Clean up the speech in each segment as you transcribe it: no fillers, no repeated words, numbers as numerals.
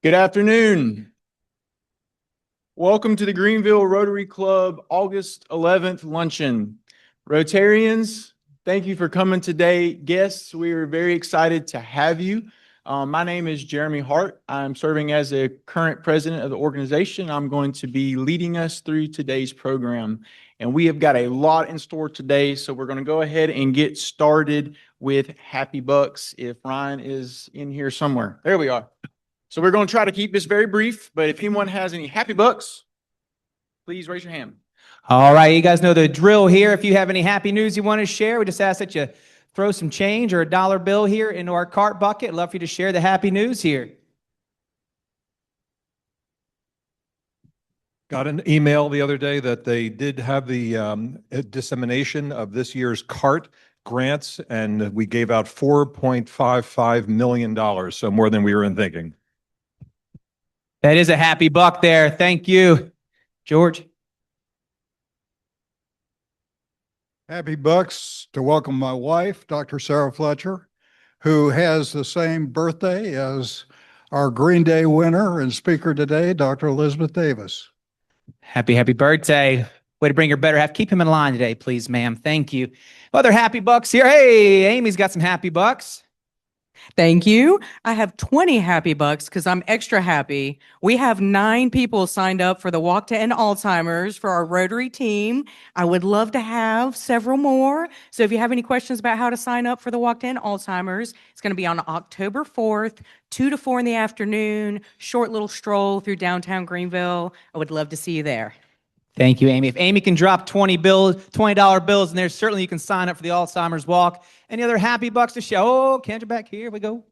Good afternoon. Welcome to the Greenville Rotary Club August 11th luncheon. Rotarians, thank you for coming today. Guests, we are very excited to have you. My name is Jeremy Hart. I'm serving as a current president of the organization. I'm going to be leading us through today's program. And we have got a lot in store today, so we're going to go ahead and get started with Happy Bucks. If Ryan is in here somewhere. There we are. So we're going to try to keep this very brief, but if anyone has any Happy Bucks, please raise your hand. All right, you guys know the drill here. If you have any happy news you want to share, we just ask that you throw some change or a dollar bill here into our cart bucket. Love for you to share the happy news here. Got an email the other day that they did have the dissemination of this year's CART grants, and we gave out $4.55 million, so more than we were thinking. That is a happy buck there. Thank you, George. Happy Bucks to welcome my wife, Dr. Sarah Fletcher, who has the same birthday as our Green Day winner and speaker today, Dr. Elizabeth Davis. Happy birthday. Way to bring your better half. Keep him in line today, please, ma'am. Thank you. Other happy bucks here. Hey, Amy's got some happy bucks. Thank you. I have 20 happy bucks because I'm extra happy. We have 9 people signed up for the Walk to End Alzheimer's for our Rotary team. I would love to have several more. So if you have any questions about how to sign up for the Walk to End Alzheimer's, it's going to be on October 4th, 2 to 4 in the afternoon, short little stroll through downtown Greenville. I would love to see you there. Thank you, Amy. If Amy can drop $20 bills in there, certainly you can sign up for the Alzheimer's Walk. Any other happy bucks to show? Oh, Kendra back here. We go.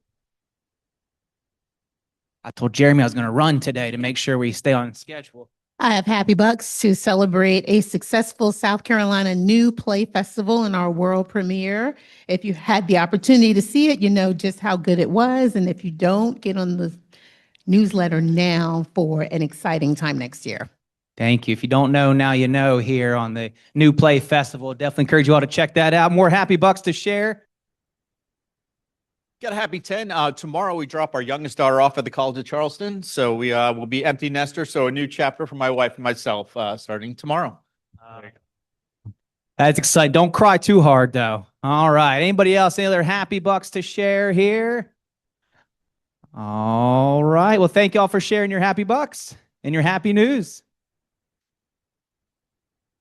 I told Jeremy I was going to run today to make sure we stay on schedule. I have happy bucks to celebrate a successful South Carolina New Play Festival and our world premiere. If you had the opportunity to see it, you know just how good it was. And if you don't, get on the newsletter now for an exciting time next year. Thank you. If you don't know, now you know here on the New Play Festival. Definitely encourage you all to check that out. More happy bucks to share. Got a happy 10. Tomorrow we drop our youngest daughter off at the College of Charleston. So we will be empty nester. So a new chapter for my wife and myself starting tomorrow. That's exciting. Don't cry too hard, though. All right. Anybody else? Any other happy bucks to share here? All right. Well, thank you all for sharing your happy bucks and your happy news.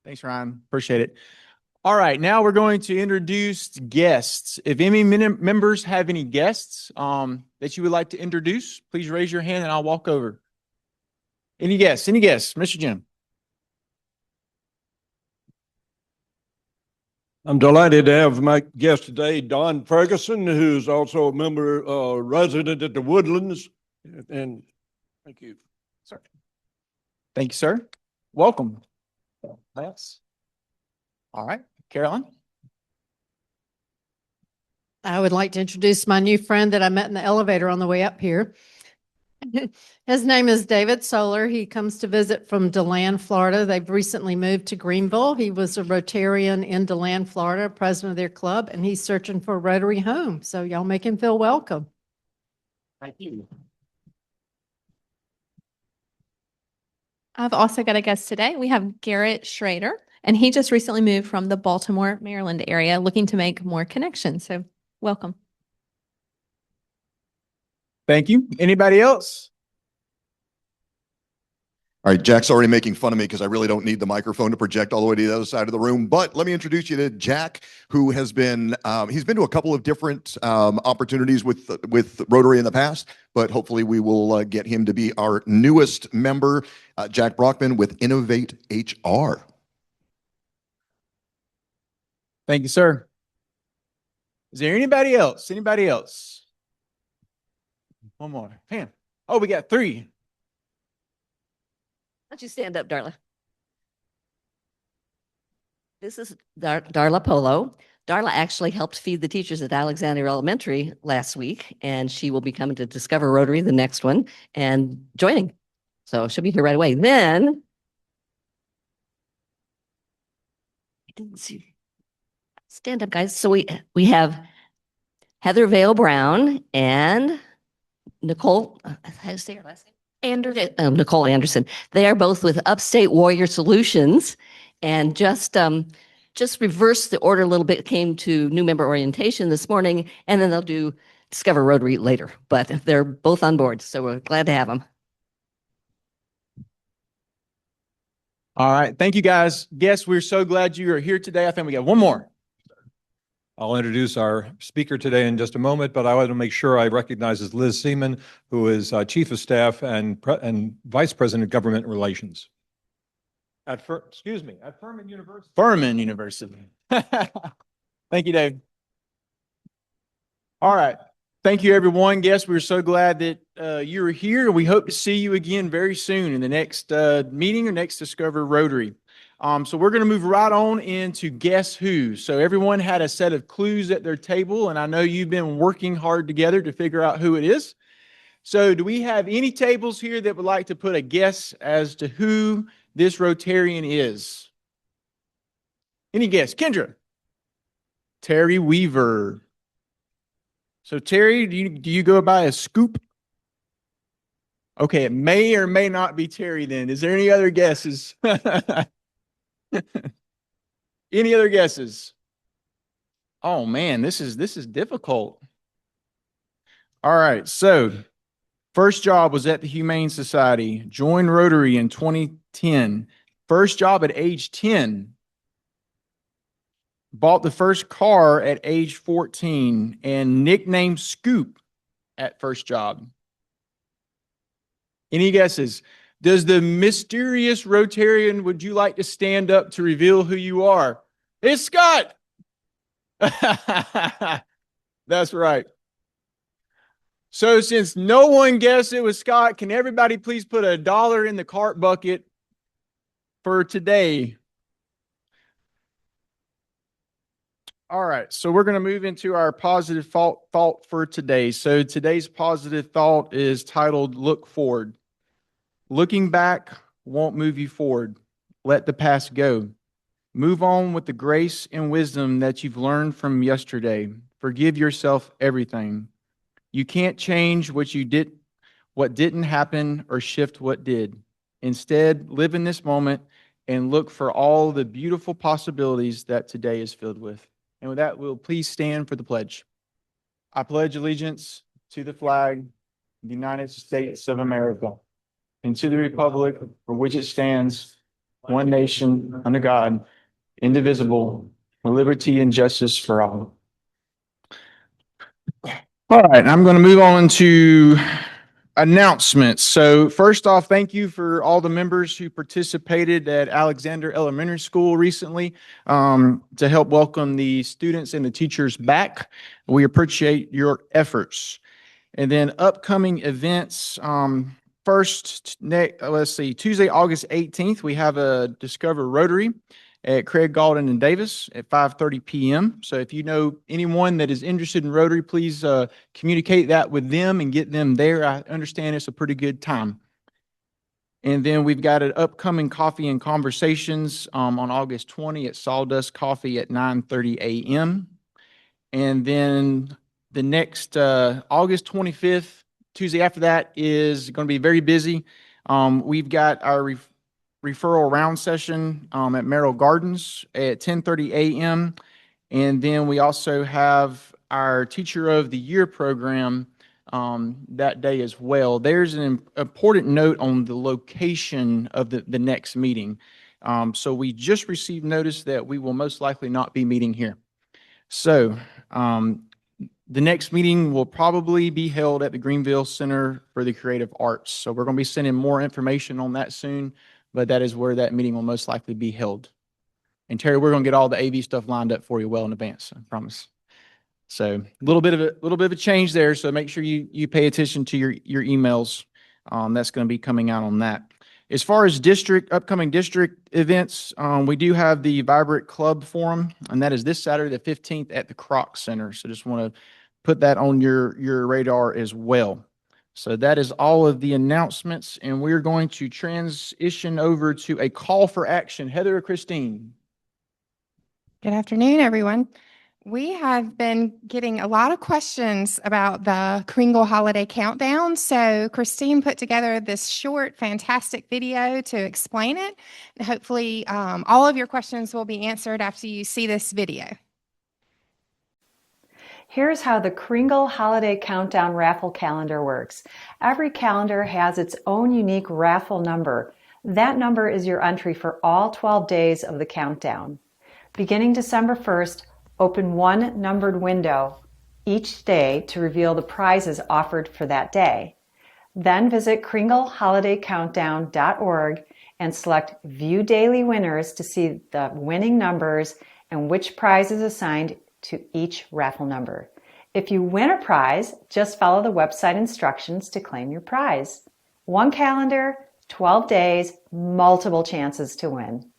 Thanks, Ryan. Appreciate it. All right, now we're going to introduce guests. If any members have any guests that you would like to introduce, please raise your hand and I'll walk over. Any guests? Any guests? Mr. Jim. I'm delighted to have my guest today, Don Ferguson, who's also a member, resident at the Woodlands. And thank you, sir. Thank you, sir. Welcome. Yes. All right, Carolyn. I would like to introduce my new friend that I met in the elevator on the way up here. His name is David Solar. He comes to visit from DeLand, Florida. They've recently moved to Greenville. He was a Rotarian in DeLand, Florida, president of their club, and he's searching for a Rotary home. So y'all make him feel welcome. Thank you. I've also got a guest today. We have Garrett Schrader, and he just recently moved from the Baltimore, Maryland area, looking to make more connections. So welcome. Thank you. Anybody else? All right, Jack's already making fun of me because I really don't need the microphone to project all the way to the other side of the room. But let me introduce you to Jack, who has been, he's been to a couple of different opportunities with Rotary in the past, but hopefully we will get him to be our newest member, Jack Brockman with Innovate HR. Thank you, sir. Is there anybody else? Anybody else? One more. Pam. Oh, we got 3. Why don't you stand up, Darla? This is Darla Polo. Darla actually helped feed the teachers at Alexander Elementary last week, and she will be coming to Discover Rotary, the next one, and joining. So she'll be here right away. Then, I didn't see. Stand up, guys. So we have Heather Vale Brown and Nicole, how to say her last name? Nicole Anderson. They are both with Upstate Warrior Solutions, and just reversed the order a little bit. Came to new member orientation this morning, and then they'll do Discover Rotary later. But they're both on board, so we're glad to have them. All right. Thank you, guys. Guests, we're so glad you are here today. I think we got one more. I'll introduce our speaker today in just a moment, but I want to make sure I recognize Liz Seaman, who is Chief of Staff and Vice President of Government Relations at Furman University. Furman University. Thank you, Dave. All right. Thank you, everyone. Guests, we're so glad that you are here. We hope to see you again very soon in the next meeting or next Discover Rotary. So we're going to move right on into Guess Who. So everyone had a set of clues at their table, and I know you've been working hard together to figure out who it is. So do we have any tables here that would like to put a guess as to who this Rotarian is? Any guess? Kendra? Terry Weaver. So Terry, do you go by a Scoop? Okay, it may or may not be Terry then. Is there any other guesses? Any other guesses? Oh man, this is difficult. All right, so first job was at the Humane Society, joined Rotary in 2010. First job at age 10. Bought the first car at age 14 and nicknamed Scoop at first job. Any guesses? Does the mysterious Rotarian, would you like to stand up to reveal who you are? It's Scott. That's right. So since no one guessed it was Scott, can everybody please put $1 in the cart bucket for today? All right, so we're going to move into our positive thought for today. So today's positive thought is titled Look Forward. Looking back won't move you forward. Let the past go. Move on with the grace and wisdom that you've learned from yesterday. Forgive yourself everything. You can't change what didn't happen or shift what did. Instead, live in this moment and look for all the beautiful possibilities that today is filled with. And with that, we'll please stand for the pledge. I pledge allegiance to the flag of the United States of America and to the republic for which it stands, one nation, under God, indivisible, with liberty and justice for all. All right, I'm going to move on to announcements. So first off, thank you for all the members who participated at Alexander Elementary School recently to help welcome the students and the teachers back. We appreciate your efforts. And then upcoming events, Tuesday, August 18th, we have a Discover Rotary at Craig Gaulden and Davis at 5:30 p.m. So if you know anyone that is interested in Rotary, please communicate that with them and get them there. I understand it's a pretty good time. And then we've got an upcoming coffee and conversations on August 20 at Sawdust Coffee at 9:30 a.m. And then the next August 25th, Tuesday after that, is going to be very busy. We've got our referral round session at Merrill Gardens at 10:30 a.m. And then we also have our Teacher of the Year program that day as well. There's an important note on the location of the next meeting. So we just received notice that we will most likely not be meeting here. So the next meeting will probably be held at the Greenville Center for the Creative Arts. So we're going to be sending more information on that soon, but that is where that meeting will most likely be held. And Terry, we're going to get all the AV stuff lined up for you well in advance, I promise. So a little bit of a change there. So make sure you pay attention to your emails. That's going to be coming out on that. As far as upcoming district events, we do have the Vibrant Club Forum, and that is this Saturday, the 15th at the Kroc Center. So just want to put that on your radar as well. So that is all of the announcements, and we're going to transition over to a call for action. Heather or Christine? Good afternoon, everyone. We have been getting a lot of questions about the Kringle Holiday Countdown. So Christine put together this short, fantastic video to explain it. And hopefully, all of your questions will be answered after you see this video. Here's how the Kringle Holiday Countdown raffle calendar works. Every calendar has its own unique raffle number. That number is your entry for all 12 days of the countdown. Beginning December 1st, open one numbered window each day to reveal the prizes offered for that day. Then visit kringleholidaycountdown.org and select View Daily Winners to see the winning numbers and which prize is assigned to each raffle number. If you win a prize, just follow the website instructions to claim your prize. One calendar, 12 days, multiple chances to win.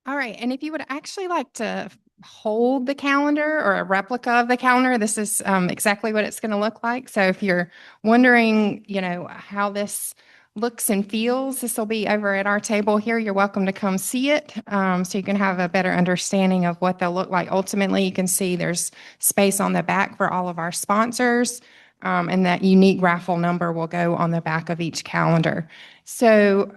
All right, and if you would actually like to hold the calendar or a replica of the calendar, this is exactly what it's going to look like. So if you're wondering, how this looks and feels, this will be over at our table here. You're welcome to come see it, so you can have a better understanding of what they'll look like. Ultimately, you can see there's space on the back for all of our sponsors, and that unique raffle number will go on the back of each calendar. So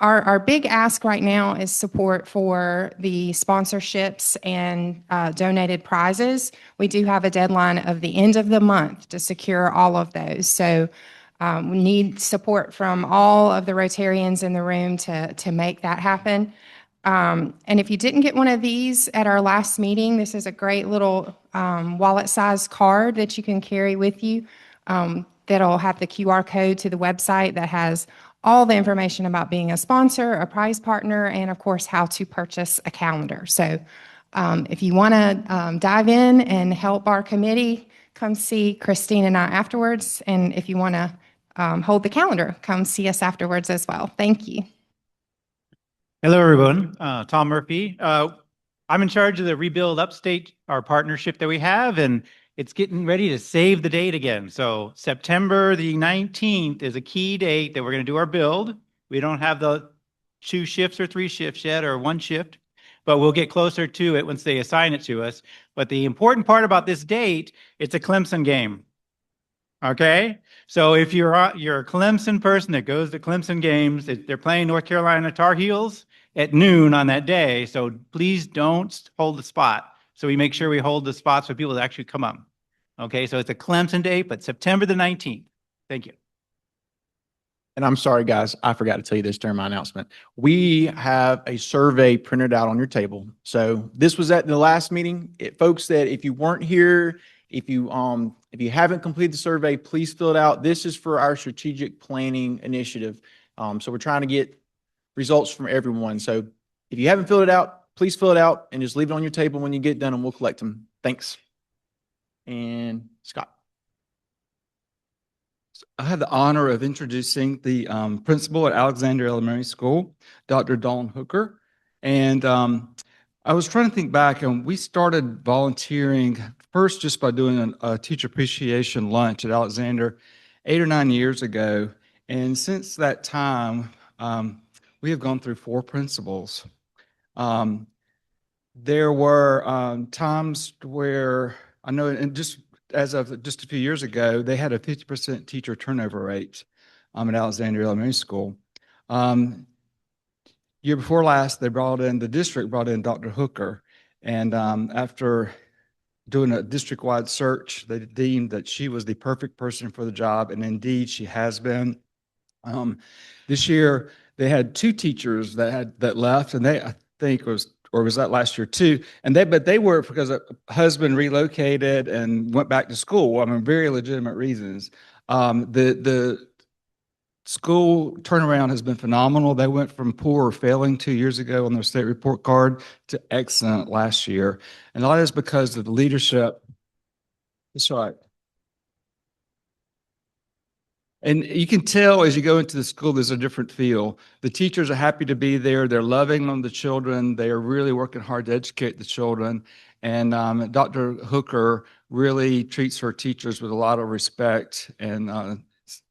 our big ask right now is support for the sponsorships and donated prizes. We do have a deadline of the end of the month to secure all of those. So we need support from all of the Rotarians in the room to make that happen. And if you didn't get one of these at our last meeting, this is a great little wallet-sized card that you can carry with you that'll have the QR code to the website that has all the information about being a sponsor, a prize partner, and of course, how to purchase a calendar. So if you want to dive in and help our committee, come see Christine and I afterwards. And if you want to hold the calendar, come see us afterwards as well. Thank you. Hello, everyone. Tom Murphy. I'm in charge of the Rebuild Upstate, our partnership that we have, and it's getting ready to save the date again. So September the 19th is a key date that we're going to do our build. We don't have the 2 shifts or 3 shifts yet, or 1 shift, but we'll get closer to it once they assign it to us. But the important part about this date, it's a Clemson game. Okay? So if you're a Clemson person that goes to Clemson games, they're playing North Carolina Tar Heels at noon on that day. So please don't hold the spot. So we make sure we hold the spots for people to actually come up. Okay, so it's a Clemson date, but September the 19th. Thank you. And I'm sorry, guys, I forgot to tell you this during my announcement. We have a survey printed out on your table. So this was at the last meeting. Folks, that if you weren't here, if you haven't completed the survey, please fill it out. This is for our strategic planning initiative. So we're trying to get results from everyone. So if you haven't filled it out, please fill it out and just leave it on your table when you get done, and we'll collect them. Thanks. And Scott. I have the honor of introducing the principal at Alexander Elementary School, Dr. Dawn Hooker. And I was trying to think back, and we started volunteering first just by doing a teacher appreciation lunch at Alexander 8 or 9 years ago. And since that time, we have gone through 4 principals. There were times where I know, and just as of just a few years ago, they had a 50% teacher turnover rate at Alexander Elementary School. Year before last, the district brought in Dr. Hooker. And after doing a district-wide search, they deemed that she was the perfect person for the job. And indeed, she has been. This year, they had 2 teachers that left, and I think was that last year too? But they were because a husband relocated and went back to school. I mean, very legitimate reasons. The school turnaround has been phenomenal. They went from poor or failing 2 years ago on their state report card to excellent last year. And a lot is because of the leadership. That's right. And you can tell as you go into the school, there's a different feel. The teachers are happy to be there. They're loving on the children. They are really working hard to educate the children. And Dr. Hooker really treats her teachers with a lot of respect and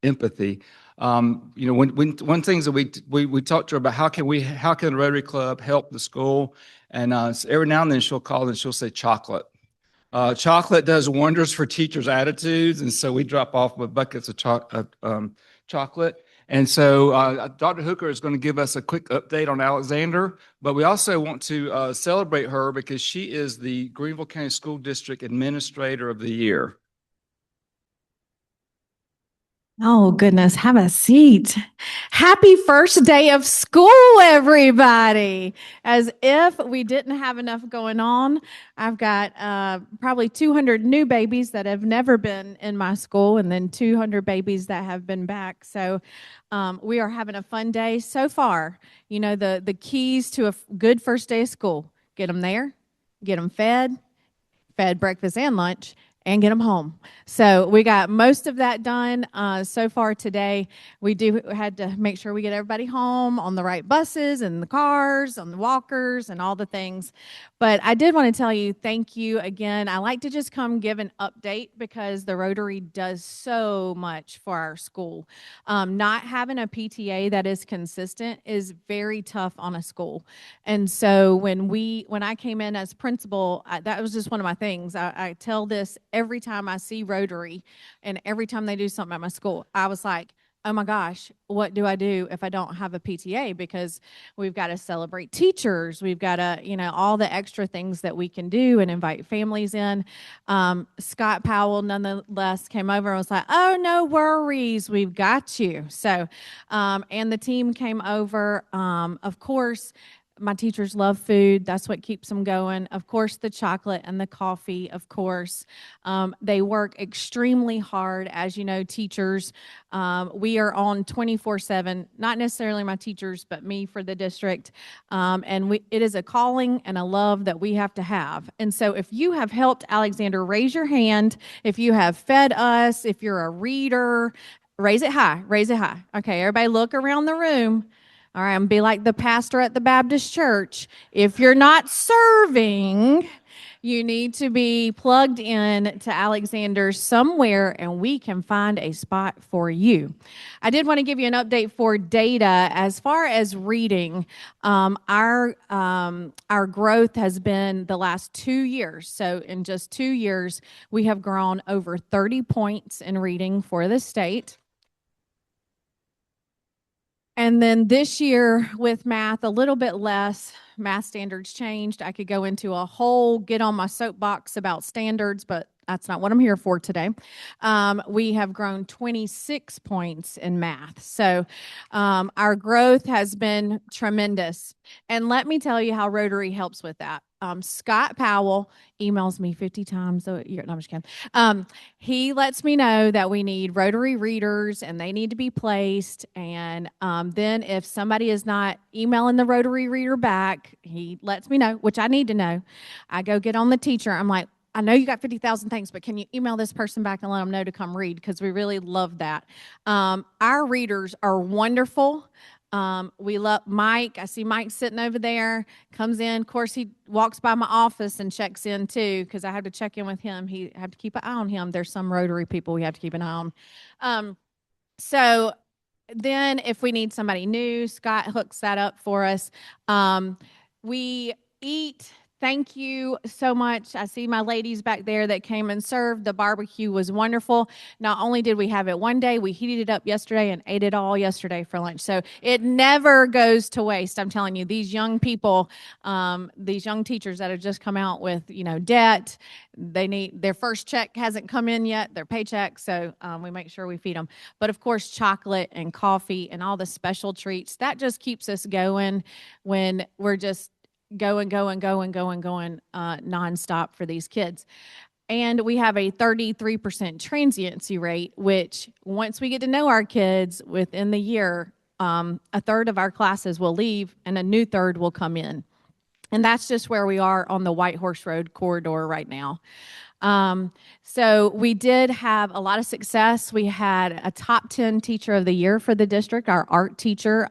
empathy. One things that we talked to her about, how can the Rotary Club help the school? And so every now and then she'll call and she'll say chocolate. Chocolate does wonders for teachers' attitudes, and so we drop off with buckets of chocolate. And so Dr. Hooker is going to give us a quick update on Alexander, but we also want to celebrate her because she is the Greenville County School District Administrator of the Year. Oh, goodness. Have a seat. Happy first day of school, everybody. As if we didn't have enough going on. I've got probably 200 new babies that have never been in my school, and then 200 babies that have been back. So we are having a fun day so far. You know, the keys to a good first day of school: get them there, get them fed breakfast and lunch, and get them home. So we got most of that done so far today. We had to make sure we get everybody home on the right buses and the cars, on the walkers and all the things. But I did want to tell you, thank you again. I like to just come give an update because the Rotary does so much for our school. Not having a PTA that is consistent is very tough on a school. And so when I came in as principal, that was just one of my things. I tell this every time I see Rotary and every time they do something at my school. I was like, oh my gosh, what do I do if I don't have a PTA? Because we've got to celebrate teachers. We've got to, all the extra things that we can do and invite families in. Scott Powell, nonetheless, came over and was like, oh, no worries. We've got you. So, and the team came over. Of course, my teachers love food. That's what keeps them going. Of course, the chocolate and the coffee, of course. They work extremely hard. As you know, teachers, we are on 24/7, not necessarily my teachers, but me for the district. And it is a calling and a love that we have to have. And so if you have helped Alexander, raise your hand. If you have fed us, if you're a reader, raise it high, raise it high. Okay, everybody look around the room. All right, I'm going to be like the pastor at the Baptist church. If you're not serving, you need to be plugged in to Alexander somewhere, and we can find a spot for you. I did want to give you an update for data. As far as reading, our growth has been the last 2 years. So in just 2 years, we have grown over 30 points in reading for the state. And then this year with math, a little bit less. Math standards changed. I could go into a whole get on my soapbox about standards, but that's not what I'm here for today. We have grown 26 points in math. So our growth has been tremendous. And let me tell you how Rotary helps with that. Scott Powell emails me 50 times a year. No, I'm just kidding. He lets me know that we need Rotary readers and they need to be placed. And then if somebody is not emailing the Rotary reader back, he lets me know, which I need to know. I go get on the teacher. I'm like, I know you got 50,000 things, but can you email this person back and let them know to come read? Because we really love that. Our readers are wonderful. We love Mike. I see Mike sitting over there, comes in. Of course, he walks by my office and checks in too, because I have to check in with him. I have to keep an eye on him. There's some Rotary people we have to keep an eye on. So then if we need somebody new, Scott hooks that up for us. We eat. Thank you so much. I see my ladies back there that came and served. The barbecue was wonderful. Not only did we have it one day, we heated it up yesterday and ate it all yesterday for lunch. So it never goes to waste. I'm telling you, these young people, these young teachers that have just come out with, debt, they need their first check hasn't come in yet, their paycheck. So we make sure we feed them. But of course, chocolate and coffee and all the special treats, that just keeps us going when we're just going nonstop for these kids. And we have a 33% transiency rate, which once we get to know our kids within the year, a third of our classes will leave and a new third will come in. And that's just where we are on the White Horse Road corridor right now. So we did have a lot of success. We had a top 10 teacher of the year for the district. Our art teacher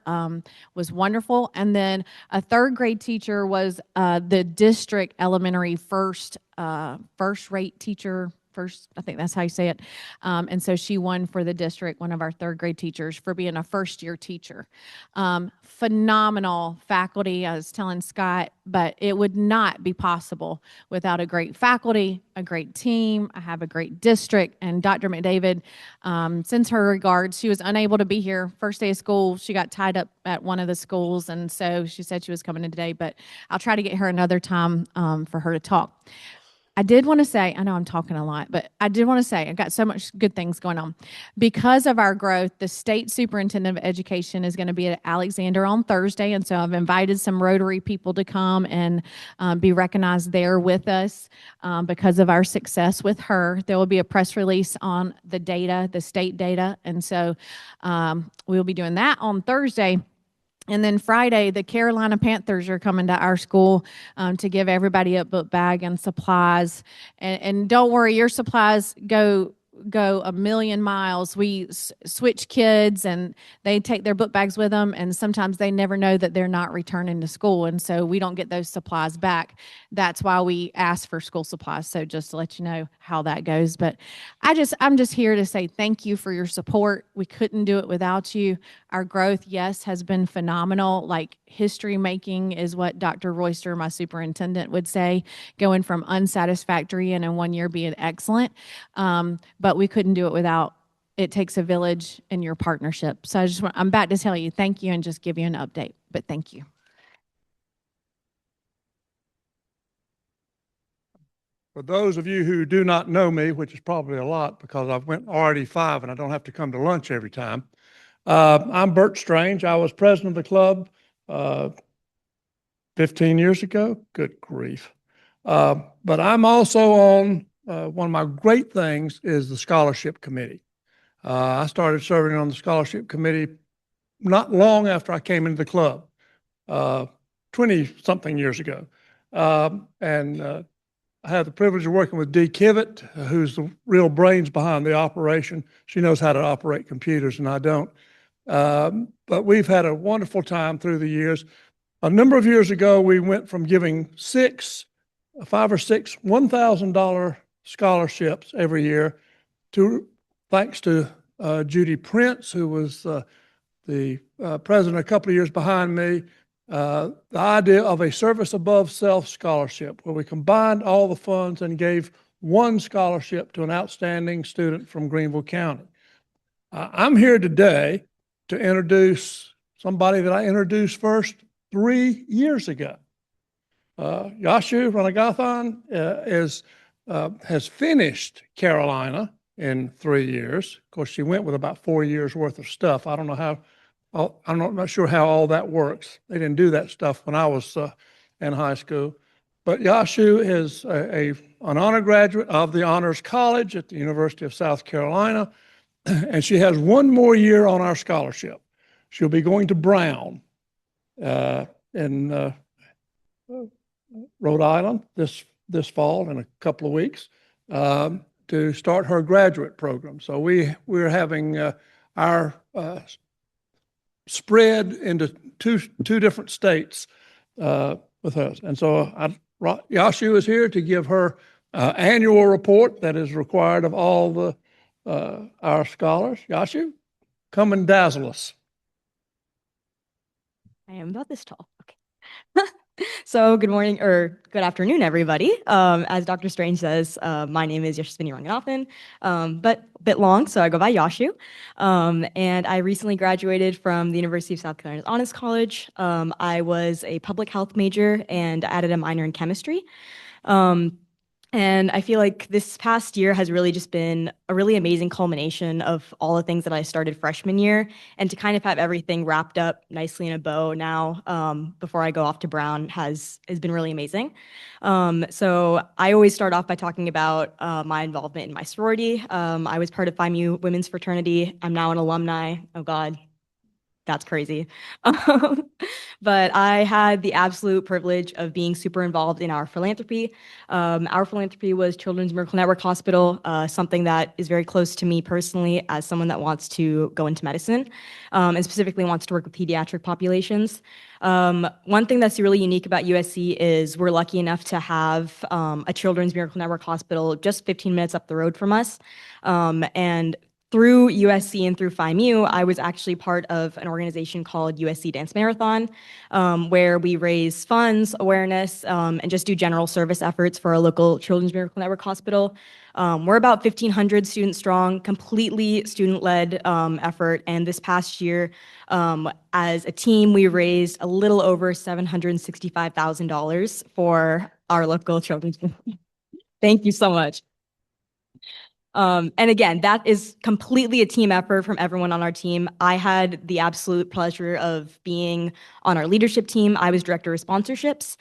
was wonderful. And then a third grade teacher was the district elementary first rate teacher first, I think that's how you say it. And so she won for the district, one of our third grade teachers, for being a first year teacher. Phenomenal faculty, I was telling Scott, but it would not be possible without a great faculty, a great team. I have a great district, and Dr. McDavid sends her regards. She was unable to be here first day of school. She got tied up at one of the schools, and so she said she was coming in today, but I'll try to get her another time for her to talk. I did want to say, I know I'm talking a lot, but I did want to say, I've got so much good things going on. Because of our growth, the state superintendent of education is going to be at Alexander on Thursday. And so I've invited some Rotary people to come and be recognized there with us because of our success with her. There will be a press release on the data, the state data. And so we'll be doing that on Thursday. And then Friday, the Carolina Panthers are coming to our school to give everybody a book bag and supplies. And don't worry, your supplies go a million miles. We switch kids, and they take their book bags with them, and sometimes they never know that they're not returning to school, and so we don't get those supplies back. That's why we ask for school supplies. So just to let you know how that goes. But I'm just here to say thank you for your support. We couldn't do it without you. Our growth, yes, has been phenomenal. Like history making is what Dr. Royster, my superintendent, would say, going from unsatisfactory and in 1 year being excellent. But we couldn't do it without, it takes a village and your partnership. So I'm back to tell you thank you and just give you an update, but thank you. For those of you who do not know me, which is probably a lot because I've went RD5 and I don't have to come to lunch every time. I'm Bert Strange. I was president of the club 15 years ago. Good grief. But I'm also on, one of my great things is the scholarship committee. I started serving on the scholarship committee not long after I came into the club, 20-something years ago. I had the privilege of working with Dee Kivett, who's the real brains behind the operation. She knows how to operate computers, and I don't. But we've had a wonderful time through the years. A number of years ago, we went from giving 5 or 6 $1,000 scholarships every year to, thanks to Judy Prince, who was the president a couple of years behind me, the idea of a service above self scholarship, where we combined all the funds and gave one scholarship to an outstanding student from Greenville County. I'm here today to introduce somebody that I introduced first 3 years ago. Yashu Ranagathan has finished Carolina in 3 years. Of course, she went with about 4 years worth of stuff. I don't know how. I'm not sure how all that works. They didn't do that stuff when I was in high school. But Yashu is an honor graduate of the Honors College at the University of South Carolina, and she has 1 more year on our scholarship. She'll be going to Brown in Rhode Island this fall in a couple of weeks to start her graduate program. So we're having our spread into two different states with us. And so Yashu is here to give her annual report that is required of all the our scholars. Yashu, come and dazzle us. I am about this tall. Okay. So good morning or good afternoon, everybody. As Dr. Strange says, my name is Yashaswini Ranganathan, but a bit long, so I go by Yashu. And I recently graduated from the University of South Carolina's Honors College. I was a public health major and added a minor in chemistry. And I feel like this past year has really just been a really amazing culmination of all the things that I started freshman year, and to kind of have everything wrapped up nicely in a bow now before I go off to Brown has been really amazing. So I always start off by talking about my involvement in my sorority. I was part of Phi Mu Women's Fraternity. I'm now an alumni. Oh God, That's crazy. Um, But I had the absolute privilege of being super involved in our philanthropy. Our philanthropy was Children's Miracle Network Hospital, something that is very close to me personally as someone that wants to go into medicine, and specifically wants to work with pediatric populations. One thing that's really unique about USC is we're lucky enough to have a Children's Miracle Network Hospital just 15 minutes up the road from us. And through USC and through FIMU, I was actually part of an organization called USC Dance Marathon, where we raise funds, awareness, and just do general service efforts for our local Children's Miracle Network Hospital. We're about 1,500 students strong, completely student-led effort. And this past year, as a team, we raised a little over $765,000 for our local children's. Thank you so much. And again, that is completely a team effort from everyone on our team. I had the absolute pleasure of being on our leadership team. I was director of sponsorships.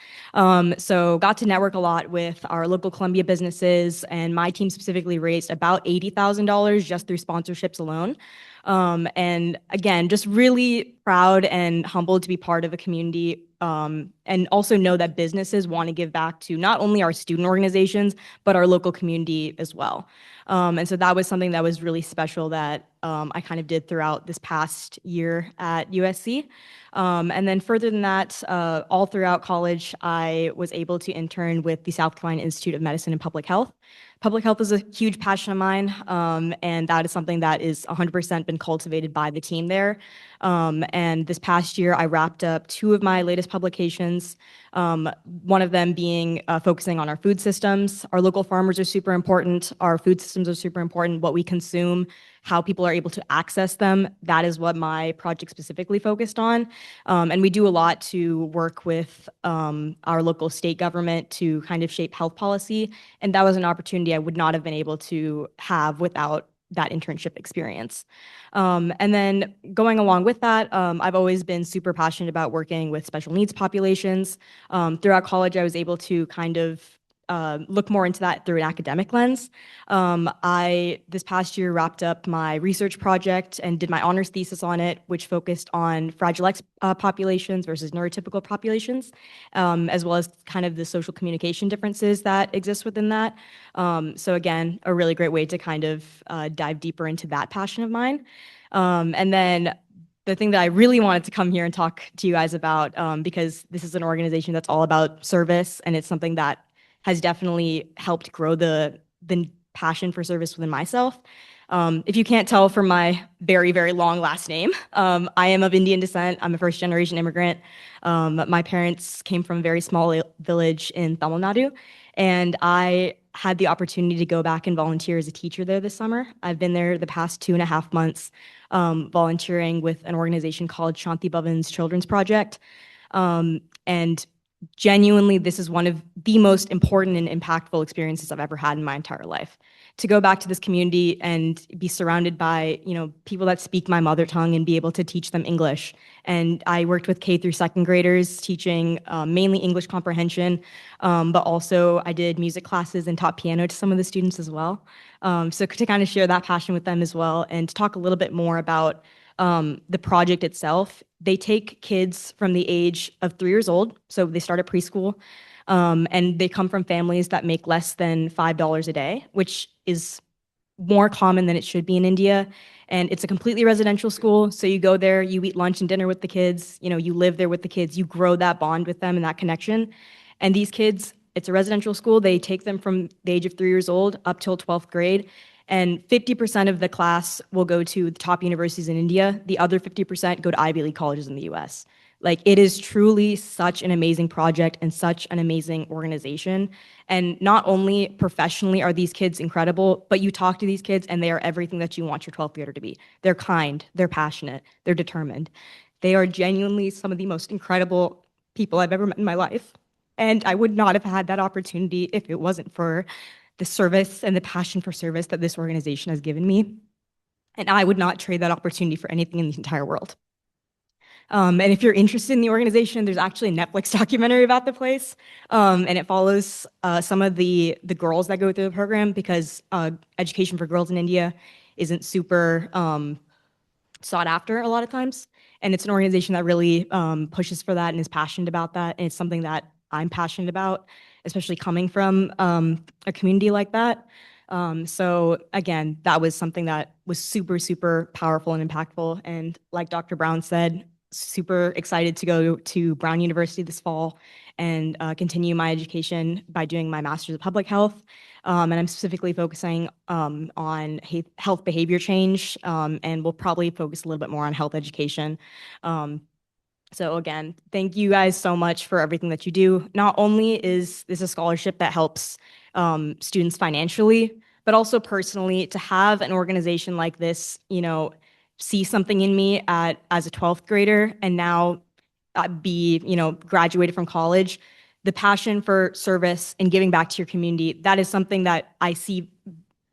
So got to network a lot with our local Columbia businesses, and my team specifically raised about $80,000 just through sponsorships alone. And again, just really proud and humbled to be part of a community, and also know that businesses want to give back to not only our student organizations, but our local community as well. And so that was something that was really special that I kind of did throughout this past year at USC. And then further than that, all throughout college, I was able to intern with the South Carolina Institute of Medicine and Public Health. Public health is a huge passion of mine, and that is something that is 100% been cultivated by the team there. And this past year, I wrapped up 2 of my latest publications, one of them being focusing on our food systems. Our local farmers are super important. Our food systems are super important. What we consume, how people are able to access them, that is what my project specifically focused on. And we do a lot to work with our local state government to kind of shape health policy. And that was an opportunity I would not have been able to have without that internship experience. And then going along with that, I've always been super passionate about working with special needs populations. Throughout college, I was able to kind of look more into that through an academic lens. I, this past year, wrapped up my research project and did my honors thesis on it, which focused on Fragile X populations versus neurotypical populations, as well as kind of the social communication differences that exist within that. So again, a really great way to kind of dive deeper into that passion of mine. And then the thing that I really wanted to come here and talk to you guys about, because this is an organization that's all about service, and it's something that has definitely helped grow the passion for service within myself. If you can't tell from my very, very long last name, I am of Indian descent. I'm a first-generation immigrant. My parents came from a very small village in Tamil Nadu, and I had the opportunity to go back and volunteer as a teacher there this summer. I've been there the past 2.5 months, volunteering with an organization called Shanti Bhavan's Children's Project. And genuinely, this is one of the most important and impactful experiences I've ever had in my entire life. To go back to this community and be surrounded by, people that speak my mother tongue and be able to teach them English. And I worked with K through 2nd graders, teaching mainly English comprehension, but also I did music classes and taught piano to some of the students as well. So to kind of share that passion with them as well, and to talk a little bit more about the project itself. They take kids from the age of 3 years old, so they start at preschool, and they come from families that make less than $5 a day, which is more common than it should be in India. And it's a completely residential school, so you go there, you eat lunch and dinner with the kids, you live there with the kids, you grow that bond with them and that connection. And these kids, it's a residential school, they take them from the age of 3 years old up till 12th grade. And 50% of the class will go to the top universities in India. The other 50% go to Ivy League colleges in the US. Like, it is truly such an amazing project and such an amazing organization. And not only professionally are these kids incredible, but you talk to these kids and they are everything that you want your 12th grader to be. They're kind, they're passionate, they're determined. They are genuinely some of the most incredible people I've ever met in my life. And I would not have had that opportunity if it wasn't for the service and the passion for service that this organization has given me. And I would not trade that opportunity for anything in the entire world. And if you're interested in the organization, there's actually a Netflix documentary about the place. And it follows some of the girls that go through the program, because education for girls in India isn't super sought after a lot of times. And it's an organization that really pushes for that and is passionate about that. And it's something that I'm passionate about, especially coming from a community like that. So again, that was something that was super, super powerful and impactful. And like Dr. Brown said, super excited to go to Brown University this fall and continue my education by doing my master's of public health. And I'm specifically focusing on health behavior change, and we'll probably focus a little bit more on health education. So again, thank you guys so much for everything that you do. Not only is this a scholarship that helps students financially, but also personally, to have an organization like this, see something in me as a 12th grader and now be, graduated from college. The passion for service and giving back to your community, that is something that I see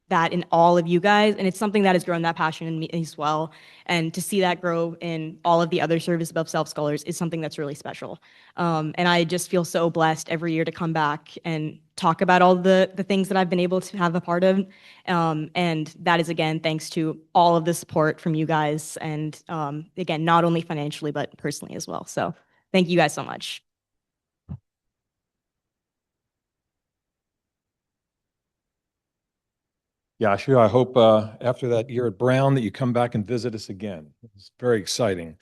that in all of you guys, and it's something that has grown that passion in me as well. And to see that grow in all of the other Service Above Self scholars is something that's really special. And I just feel so blessed every year to come back and talk about all the things that I've been able to have a part of. And that is, again, thanks to all of the support from you guys. And again, not only financially, but personally as well. So thank you guys so much. Yashu, I hope after that year at Brown that you come back and visit us again. It's very exciting.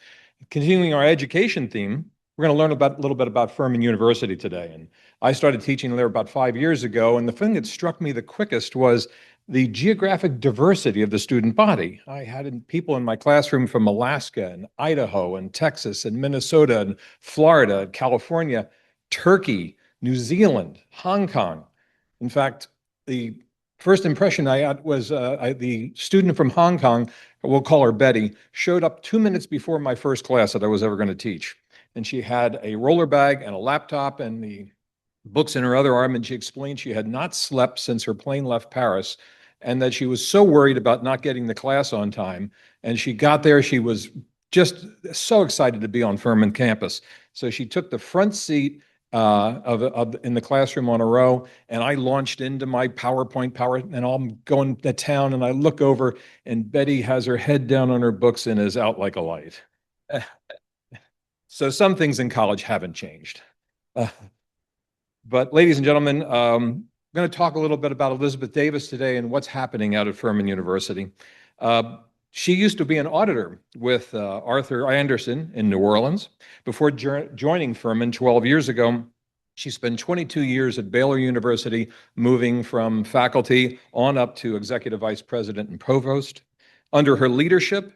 Continuing our education theme, we're going to learn a little bit about Furman University today. And I started teaching there about 5 years ago, and the thing that struck me the quickest was the geographic diversity of the student body. I had people in my classroom from Alaska and Idaho and Texas and Minnesota and Florida and California, Turkey, New Zealand, Hong Kong. In fact, the first impression I had was the student from Hong Kong, we'll call her Betty, showed up 2 minutes before my first class that I was ever going to teach. And she had a roller bag and a laptop and the books in her other arm, and she explained she had not slept since her plane left Paris and that she was so worried about not getting the class on time. And she got there, she was just so excited to be on Furman campus. So she took the front seat in the classroom on a row, and I launched into my PowerPoint, and I'm going to town, and I look over, and Betty has her head down on her books and is out like a light. So some things in college haven't changed. But ladies and gentlemen, I'm going to talk a little bit about Elizabeth Davis today and what's happening out at Furman University. She used to be an auditor with Arthur Anderson in New Orleans. Before joining Furman 12 years ago, she spent 22 years at Baylor University, moving from faculty on up to executive vice president and provost. Under her leadership,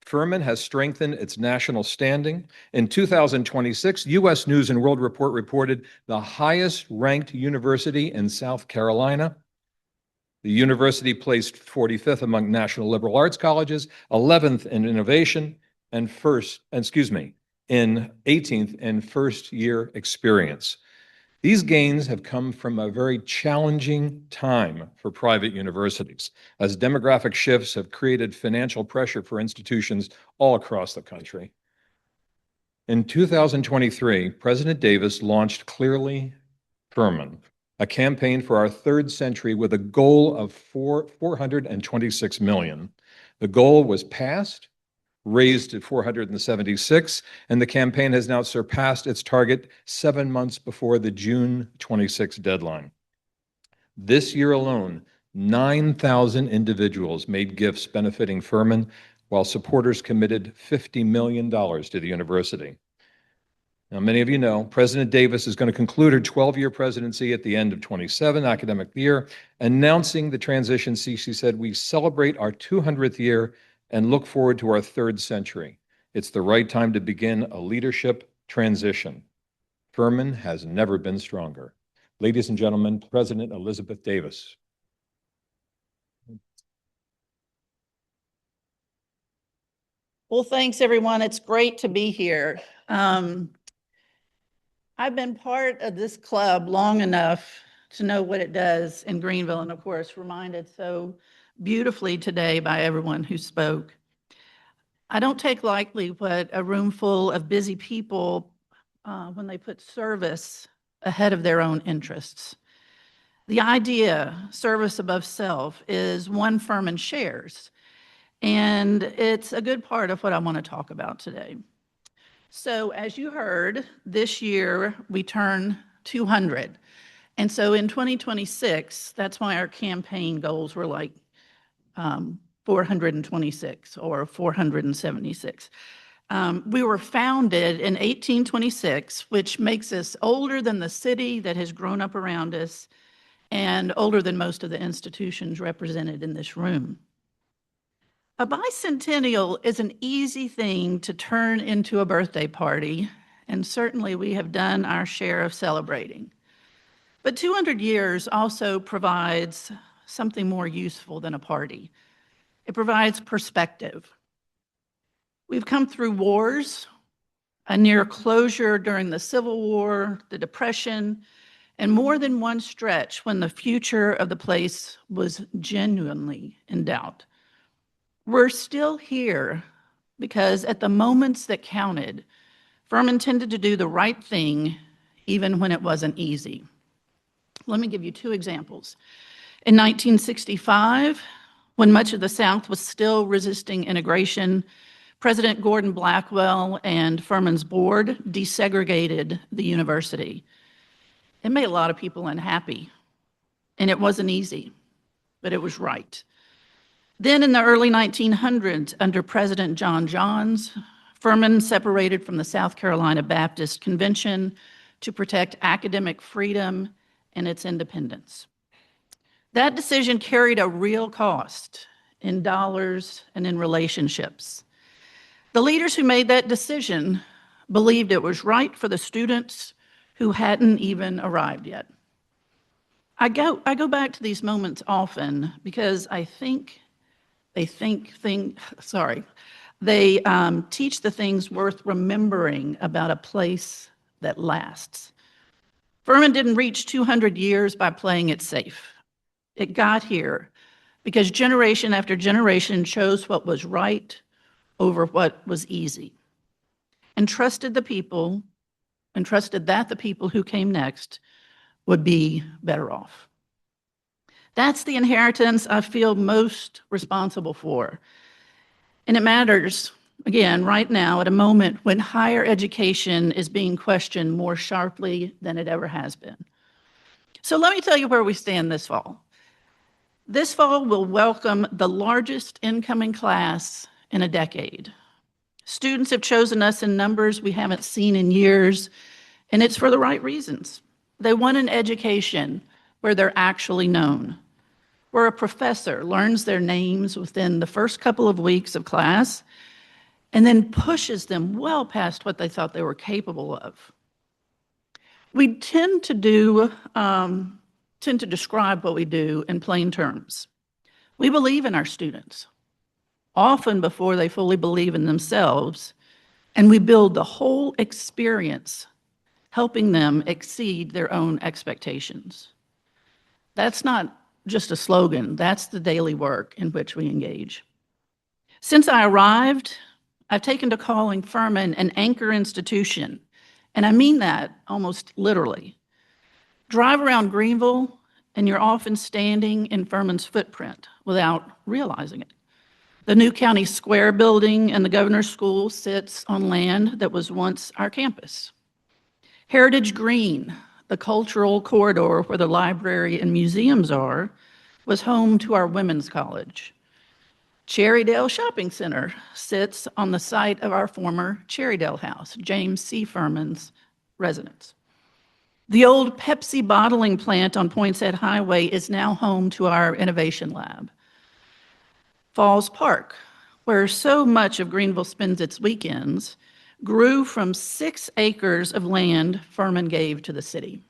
Furman has strengthened its national standing. In 2026, U.S. News and World Report reported the highest ranked university in South Carolina. The university placed 45th among national liberal arts colleges, 11th in innovation, and in 18th in first-year experience. These gains have come from a very challenging time for private universities, as demographic shifts have created financial pressure for institutions all across the country. In 2023, President Davis launched Clearly Furman, a campaign for our third century with a goal of $426 million. The goal was passed, raised to 476, and the campaign has now surpassed its target 7 months before the June 26 deadline. This year alone, 9,000 individuals made gifts benefiting Furman, while supporters committed $50 million to the university. Now, many of you know, President Davis is going to conclude her 12-year presidency at the end of 27 academic year. Announcing the transition, she said, "We celebrate our 200th year and look forward to our third century. It's the right time to begin a leadership transition. Furman has never been stronger." Ladies and gentlemen, President Elizabeth Davis. Well, thanks, everyone. It's great to be here. I've been part of this club long enough to know what it does in Greenville, and of course, reminded so beautifully today by everyone who spoke. I don't take lightly what a room full of busy people when they put service ahead of their own interests. The idea, service above self, is one Furman shares. And it's a good part of what I want to talk about today. So as you heard, this year we turn 200. And so in 2026, that's why our campaign goals were like 426 or 476. We were founded in 1826, which makes us older than the city that has grown up around us and older than most of the institutions represented in this room. A bicentennial is an easy thing to turn into a birthday party, and certainly we have done our share of celebrating. But 200 years also provides something more useful than a party. It provides perspective. We've come through wars, a near closure during the Civil War, the Depression, and more than one stretch when the future of the place was genuinely in doubt. We're still here because at the moments that counted, Furman tended to do the right thing even when it wasn't easy. Let me give you two examples. In 1965, when much of the South was still resisting integration, President Gordon Blackwell and Furman's board desegregated the university. It made a lot of people unhappy, and it wasn't easy, but it was right. Then in the early 1900s, under President John Johns, Furman separated from the South Carolina Baptist Convention to protect academic freedom and its independence. That decision carried a real cost in dollars and in relationships. The leaders who made that decision believed it was right for the students who hadn't even arrived yet. I go back to these moments often because I think they teach the things worth remembering about a place that lasts. Furman didn't reach 200 years by playing it safe. It got here because generation after generation chose what was right over what was easy and trusted the people and trusted that the people who came next would be better off. That's the inheritance I feel most responsible for. And it matters, again, right now at a moment when higher education is being questioned more sharply than it ever has been. So let me tell you where we stand this fall. This fall will welcome the largest incoming class in a decade. Students have chosen us in numbers we haven't seen in years, and it's for the right reasons. They want an education where they're actually known, where a professor learns their names within the first couple of weeks of class and then pushes them well past what they thought they were capable of. We tend to describe what we do in plain terms. We believe in our students, often before they fully believe in themselves, and we build the whole experience, helping them exceed their own expectations. That's not just a slogan, that's the daily work in which we engage. Since I arrived, I've taken to calling Furman an anchor institution, and I mean that almost literally. Drive around Greenville, and you're often standing in Furman's footprint without realizing it. The new county square building and the governor's school sits on land that was once our campus. Heritage Green, the cultural corridor where the library and museums are, was home to our women's college. Cherrydale Shopping Center sits on the site of our former Cherrydale House, James C. Furman's residence. The old Pepsi bottling plant on Poinsett Highway is now home to our innovation lab. Falls Park, where so much of Greenville spends its weekends, grew from 6 acres of land Furman gave to the city.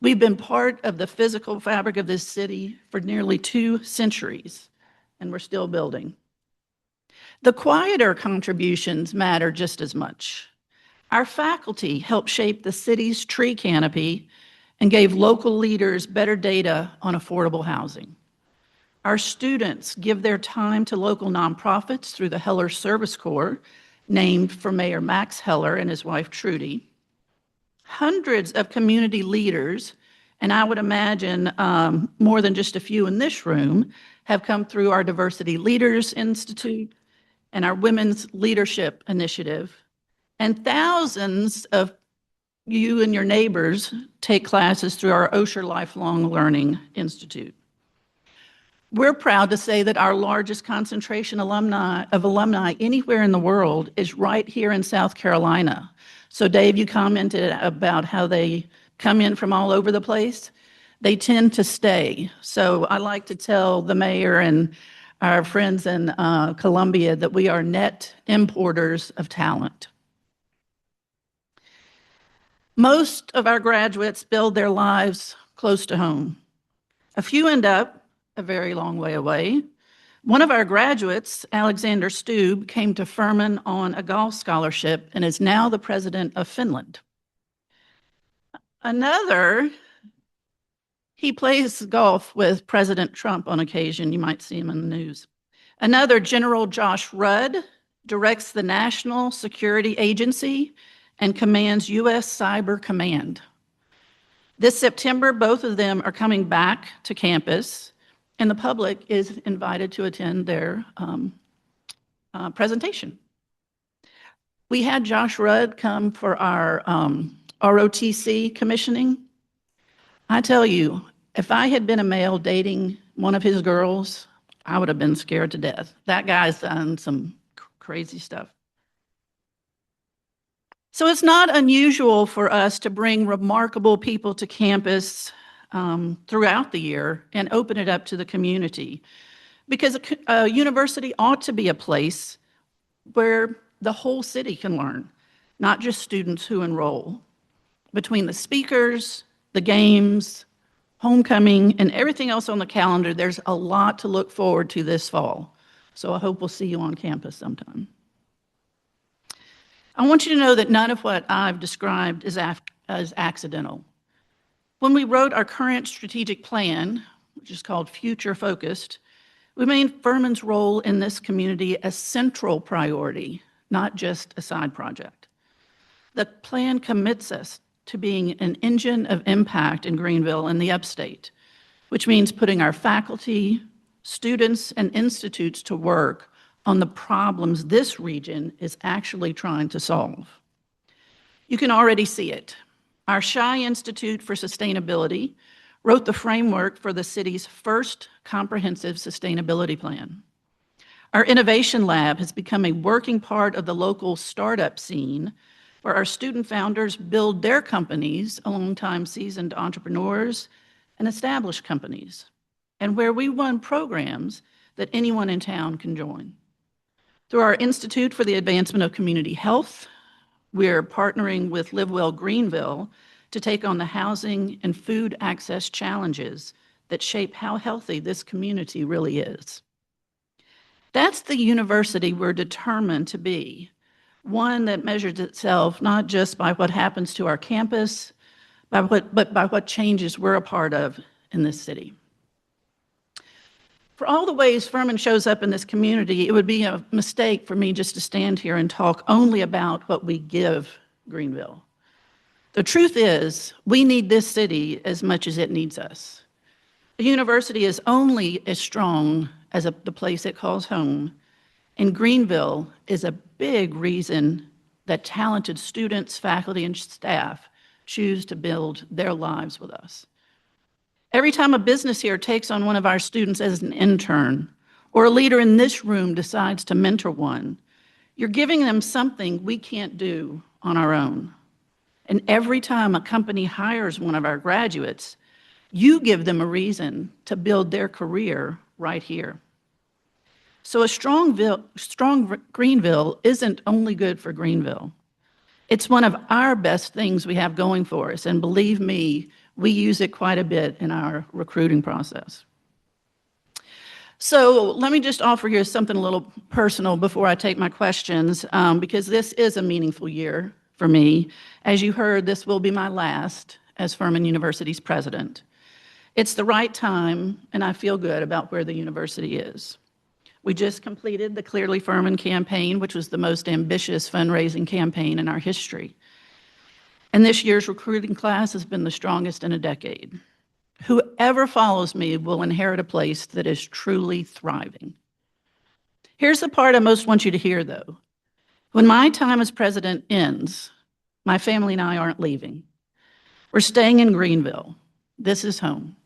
We've been part of the physical fabric of this city for nearly 2 centuries, and we're still building. The quieter contributions matter just as much. Our faculty helped shape the city's tree canopy and gave local leaders better data on affordable housing. Our students give their time to local nonprofits through the Heller Service Corps, named for Mayor Max Heller and his wife Trudy. Hundreds of community leaders, and I would imagine more than just a few in this room, have come through our Diversity Leaders Institute and our Women's Leadership Initiative. And thousands of you and your neighbors take classes through our Osher Lifelong Learning Institute. We're proud to say that our largest concentration of alumni anywhere in the world is right here in South Carolina. So Dave, you commented about how they come in from all over the place. They tend to stay. So I like to tell the mayor and our friends in Columbia that we are net importers of talent. Most of our graduates build their lives close to home. A few end up a very long way away. One of our graduates, Alexander Stubb, came to Furman on a golf scholarship and is now the president of Finland. Another, he plays golf with President Trump on occasion. You might see him in the news. Another, General Josh Rudd, directs the National Security Agency and commands U.S. Cyber Command. This September, both of them are coming back to campus, and the public is invited to attend their presentation. We had Josh Rudd come for our ROTC commissioning. I tell you, if I had been a male dating one of his girls, I would have been scared to death. That guy's done some crazy stuff. So it's not unusual for us to bring remarkable people to campus throughout the year and open it up to the community, because a university ought to be a place where the whole city can learn, not just students who enroll. Between the speakers, the games, homecoming, and everything else on the calendar, there's a lot to look forward to this fall. So I hope we'll see you on campus sometime. I want you to know that none of what I've described is accidental. When we wrote our current strategic plan, which is called Future Focused, we made Furman's role in this community a central priority, not just a side project. The plan commits us to being an engine of impact in Greenville and the upstate, which means putting our faculty, students, and institutes to work on the problems this region is actually trying to solve. You can already see it. Our Shy Institute for Sustainability wrote the framework for the city's first comprehensive sustainability plan. Our Innovation Lab has become a working part of the local startup scene, where our student founders build their companies alongside seasoned entrepreneurs and established companies, and where we run programs that anyone in town can join. Through our Institute for the Advancement of Community Health, we're partnering with Live Well Greenville to take on the housing and food access challenges that shape how healthy this community really is. That's the university we're determined to be, one that measures itself not just by what happens to our campus, but by what changes we're a part of in this city. For all the ways Furman shows up in this community, it would be a mistake for me just to stand here and talk only about what we give Greenville. The truth is, we need this city as much as it needs us. A university is only as strong as the place it calls home, and Greenville is a big reason that talented students, faculty, and staff choose to build their lives with us. Every time a business here takes on one of our students as an intern, or a leader in this room decides to mentor one, you're giving them something we can't do on our own. And every time a company hires one of our graduates, you give them a reason to build their career right here. So a strong Greenville isn't only good for Greenville. It's one of our best things we have going for us, and believe me, we use it quite a bit in our recruiting process. So let me just offer you something a little personal before I take my questions, because this is a meaningful year for me. As you heard, this will be my last as Furman University's president. It's the right time, and I feel good about where the university is. We just completed the Clearly Furman campaign, which was the most ambitious fundraising campaign in our history. And this year's recruiting class has been the strongest in a decade. Whoever follows me will inherit a place that is truly thriving. Here's the part I most want you to hear, though. When my time as president ends, my family and I aren't leaving. We're staying in Greenville. This is home.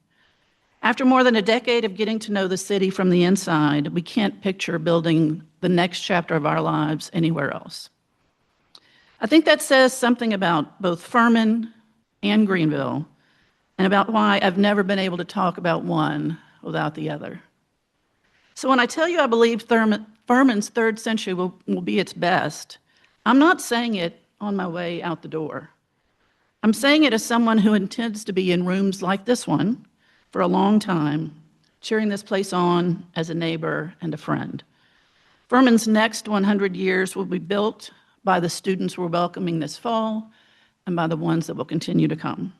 After more than a decade of getting to know the city from the inside, we can't picture building the next chapter of our lives anywhere else. I think that says something about both Furman and Greenville, and about why I've never been able to talk about one without the other. So when I tell you I believe Furman's third century will be its best, I'm not saying it on my way out the door. I'm saying it as someone who intends to be in rooms like this one for a long time, cheering this place on as a neighbor and a friend. Furman's next 100 years will be built by the students we're welcoming this fall and by the ones that will continue to come.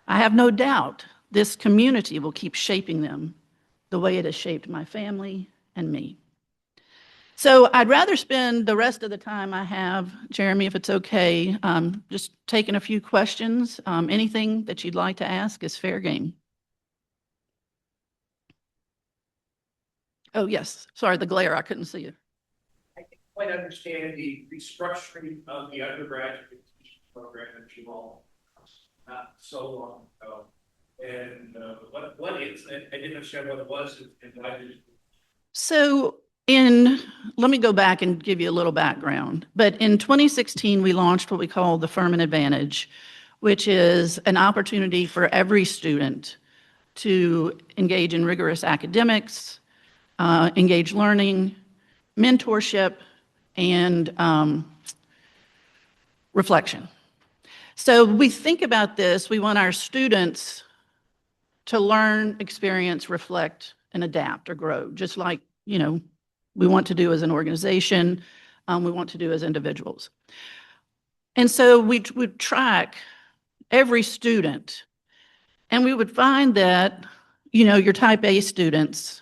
I have no doubt this community will keep shaping them the way it has shaped my family and me. So I'd rather spend the rest of the time I have, Jeremy, if it's okay, just taking a few questions. Anything that you'd like to ask is fair game. Oh, yes. Sorry, the glare. I couldn't see you. I can't quite understand the restructuring of the undergraduate teaching program that you all not so long ago. And what is, I didn't understand what it was and why did it. So let me go back and give you a little background. But in 2016, we launched what we call the Furman Advantage, which is an opportunity for every student to engage in rigorous academics, engage learning, mentorship, and reflection. So we think about this, we want our students to learn, experience, reflect, and adapt or grow, just like, we want to do as an organization, we want to do as individuals. And so we would track every student, and we would find that, your type A students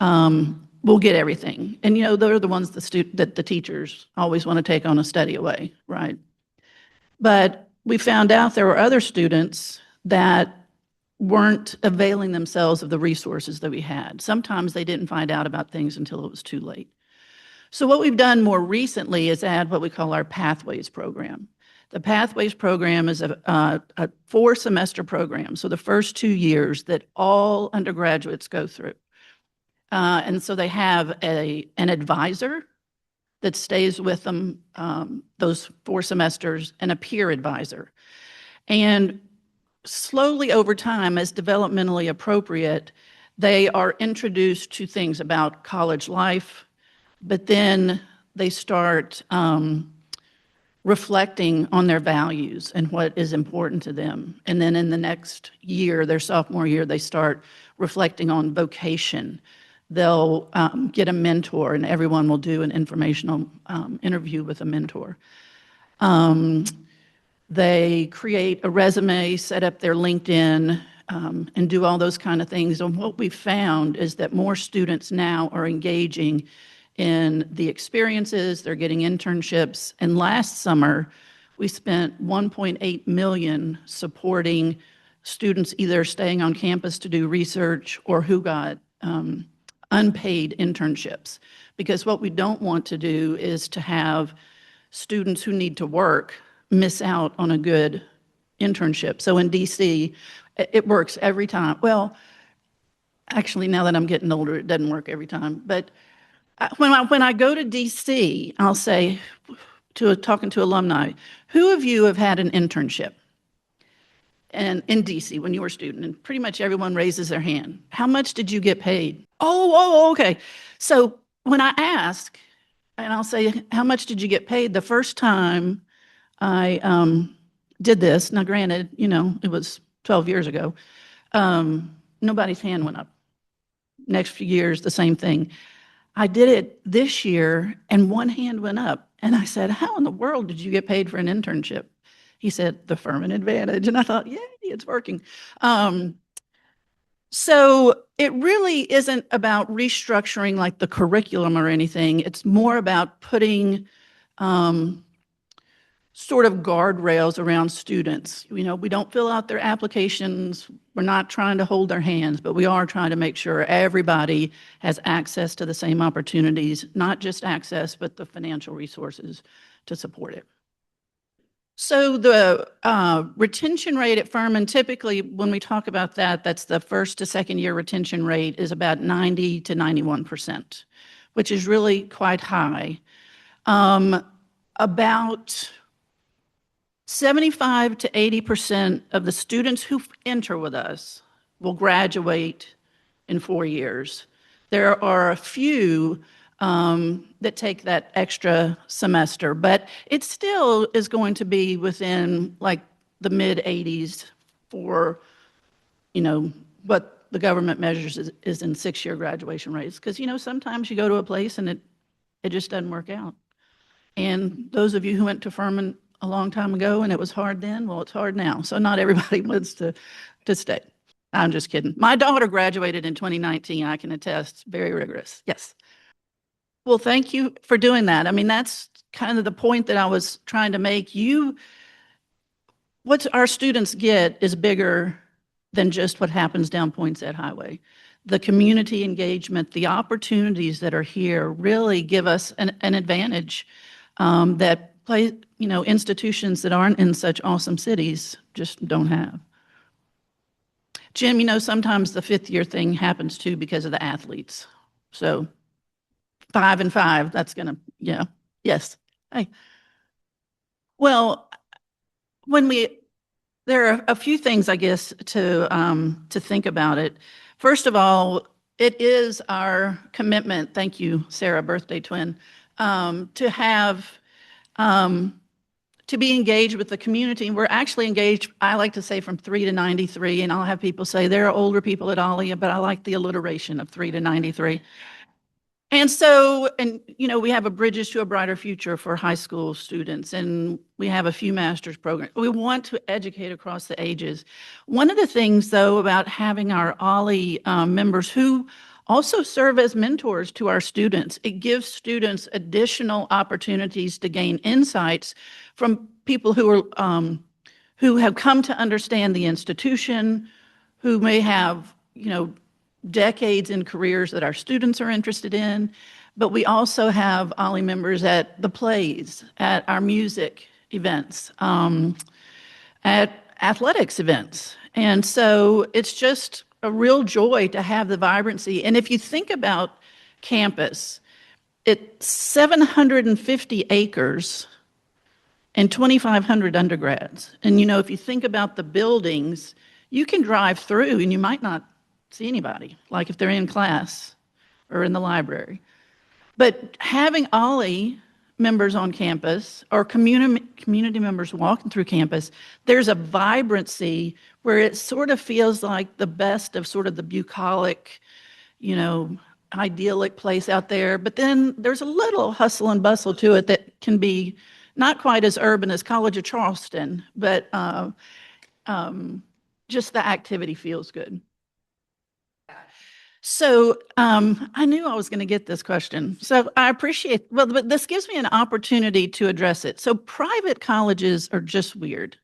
will get everything. And, they're the ones that the teachers always want to take on a study away, right? But we found out there were other students that weren't availing themselves of the resources that we had. Sometimes they didn't find out about things until it was too late. So what we've done more recently is add what we call our Pathways program. The Pathways program is a 4-semester program, so the first 2 years that all undergraduates go through. And so they have an advisor that stays with them those 4 semesters and a peer advisor. And slowly over time, as developmentally appropriate, they are introduced to things about college life, but then they start reflecting on their values and what is important to them. And then in the next year, their sophomore year, they start reflecting on vocation. They'll get a mentor, and everyone will do an informational interview with a mentor. They create a resume, set up their LinkedIn, and do all those kind of things. And what we found is that more students now are engaging in the experiences, they're getting internships. And last summer, we spent $1.8 million supporting students either staying on campus to do research or who got unpaid internships. Because what we don't want to do is to have students who need to work miss out on a good internship. So in DC, it works every time. Well, actually, now that I'm getting older, it doesn't work every time. But when I go to DC, I'll say, talking to alumni, who of you have had an internship and in DC when you were a student? And pretty much everyone raises their hand. How much did you get paid? Oh, okay. So when I ask, and I'll say, how much did you get paid? The first time I did this, now granted, it was 12 years ago, nobody's hand went up. Next few years, the same thing. I did it this year, and one hand went up. And I said, how in the world did you get paid for an internship? He said, the Furman Advantage. And I thought, yay, it's working. So it really isn't about restructuring like the curriculum or anything. It's more about putting sort of guardrails around students. We don't fill out their applications. We're not trying to hold their hands, but we are trying to make sure everybody has access to the same opportunities, not just access, but the financial resources to support it. So the retention rate at Furman, typically when we talk about that, that's the first to second year retention rate is about 90 to 91%, which is really quite high. About 75 to 80% of the students who enter with us will graduate in 4 years. There are a few that take that extra semester, but it still is going to be within like the mid 80s for, what the government measures is in 6-year graduation rates. Because, sometimes you go to a place and it just doesn't work out. And those of you who went to Furman a long time ago and it was hard then, well, it's hard now. So not everybody wants to stay. I'm just kidding. My daughter graduated in 2019. I can attest, very rigorous. Yes. Well, thank you for doing that. I mean, that's kind of the point that I was trying to make. What our students get is bigger than just what happens down Poinsett Highway. The community engagement, the opportunities that are here really give us an advantage that institutions that aren't in such awesome cities just don't have. Jim, sometimes the 5th year thing happens too because of the athletes. So 5 and 5, that's gonna, yes. Hey. Well, there are a few things, I guess, to think about it. First of all, it is our commitment, thank you, Sarah, birthday twin, to have, to be engaged with the community. We're actually engaged, I like to say, from 3 to 93, and I'll have people say there are older people at Ollie, but I like the alliteration of 3 to 93. And so, we have a Bridges to a Brighter Future for high school students, and we have a few master's programs. We want to educate across the ages. One of the things, though, about having our Ollie members who also serve as mentors to our students, it gives students additional opportunities to gain insights from people who have come to understand the institution, who may have, decades in careers that our students are interested in, but we also have Ollie members at the plays, at our music events, at athletics events. And so it's just a real joy to have the vibrancy. And if you think about campus, it's 750 acres and 2,500 undergrads. And if you think about the buildings, you can drive through and you might not see anybody, like if they're in class or in the library. But having Ollie members on campus or community members walking through campus, there's a vibrancy where it sort of feels like the best of sort of the bucolic, idyllic place out there. But then there's a little hustle and bustle to it that can be not quite as urban as College of Charleston, but just the activity feels good. So I knew I was going to get this question. So I appreciate, but this gives me an opportunity to address it. So private colleges are just weird.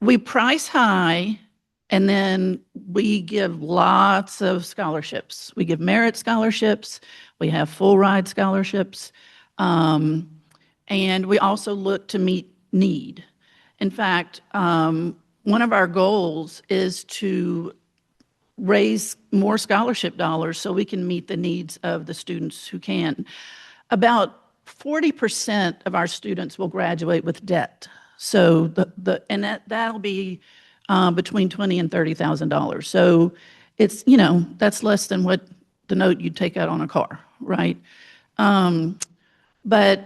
We price high, and then we give lots of scholarships. We give merit scholarships. We have full ride scholarships. And we also look to meet need. In fact, one of our goals is to raise more scholarship dollars so we can meet the needs of the students who can. About 40% of our students will graduate with debt. So that'll be between $20,000 and $30,000. So it's, that's less than what the note you'd take out on a car, right? But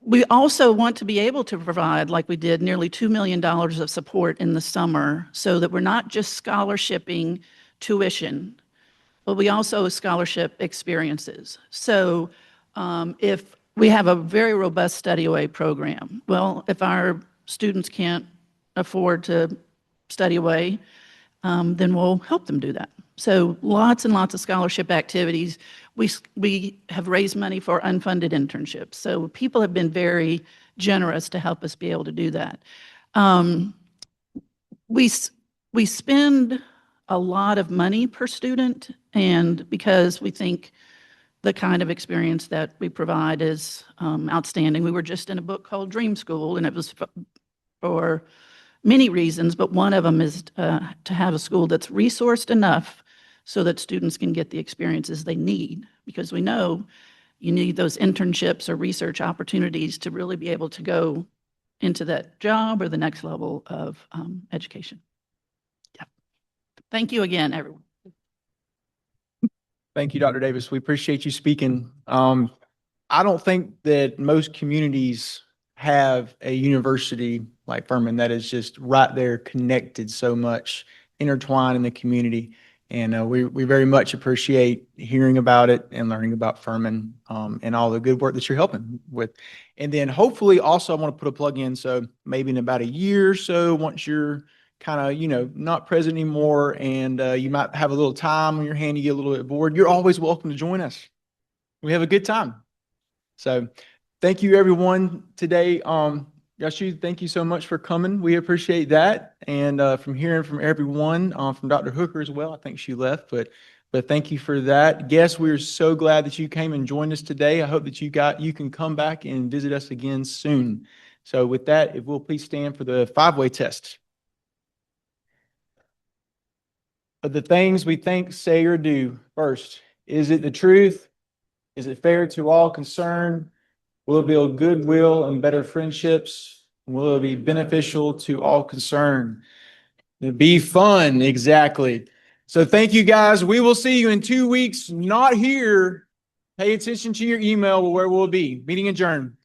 we also want to be able to provide, like we did, nearly $2 million of support in the summer so that we're not just scholarshiping tuition, but we also scholarship experiences. So if we have a very robust study away program, well, if our students can't afford to study away, then we'll help them do that. So lots and lots of scholarship activities. we have raised money for unfunded internships. So people have been very generous to help us be able to do that. We spend a lot of money per student, and because we think the kind of experience that we provide is outstanding. We were just in a book called Dream School, and it was for many reasons, but one of them is to have a school that's resourced enough so that students can get the experiences they need, because we know you need those internships or research opportunities to really be able to go into that job or the next level of education. Yeah. Thank you again, everyone. Thank you, Dr. Davis. We appreciate you speaking. I don't think that most communities have a university like Furman that is just right there connected so much, intertwined in the community. And we very much appreciate hearing about it and learning about Furman and all the good work that you're helping with. And then hopefully also I want to put a plug in. So maybe in about a year or so, once you're kind of, not present anymore and you might have a little time on your hand, you get a little bit bored, you're always welcome to join us. We have a good time. So thank you everyone today. Yashu, thank you so much for coming. We appreciate that. And from hearing from everyone, from Dr. Hooker as well, I think she left, but thank you for that. Guests, we're so glad that you came and joined us today. I hope that you can come back and visit us again soon. So with that, if we'll please stand for the 5-way test. Of the things we think, say, or do. First, is it the truth? Is it fair to all concerned? Will it build goodwill and better friendships? Will it be beneficial to all concerned? It'd be fun, exactly. So thank you guys. We will see you in 2 weeks, not here. Pay attention to your email where we'll be. Meeting adjourned.